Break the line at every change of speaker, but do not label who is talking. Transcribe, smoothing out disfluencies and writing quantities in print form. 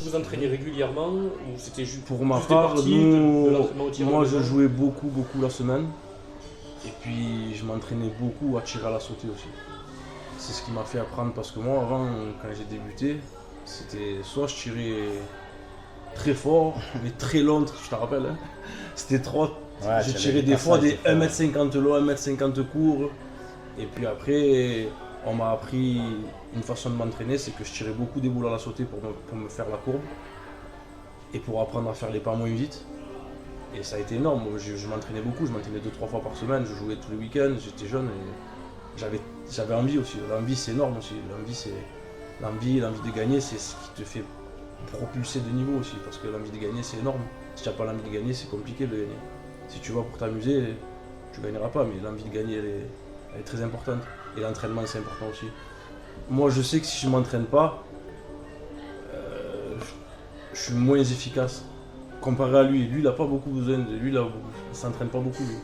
Vous entraînez régulièrement ou c'était
Pour ma
juste des
part,
parties de l'entraînement au tir à la
moi je
maison?
jouais beaucoup la semaine. Et puis je m'entraînais beaucoup à tirer à la sautée aussi. C'est ce qui m'a fait apprendre parce que moi avant, quand j'ai débuté, c'était soit je tirais très fort, mais très long, je te rappelle. Hein. C'était trop.
Ouais,
Je
t'avais
tirais
des
des fois des
passages de
1m50 long, 1m50 court. Et puis après, on m'a appris une façon de m'entraîner, c'est que je tirais beaucoup des boules à la sautée pour me faire la courbe. Et pour apprendre à faire les pas moins vite. Et ça a été énorme, je m'entraînais beaucoup, je m'entraînais 2-3 fois par semaine, je jouais tous les week-ends, j'étais jeune et j'avais envie aussi. L'envie c'est énorme aussi, l'envie de gagner c'est ce qui te fait propulser de niveau aussi, parce que l'envie de gagner c'est énorme. Si tu n'as pas l'envie de gagner, c'est compliqué de gagner. Si tu vas pour t'amuser, tu ne gagneras pas, mais l'envie de gagner elle est très importante. Et l'entraînement c'est important aussi. Moi je sais que si je ne m'entraîne pas, je suis moins efficace. Comparé à lui, il n'a pas beaucoup besoin de lui, il s'entraîne pas beaucoup lui.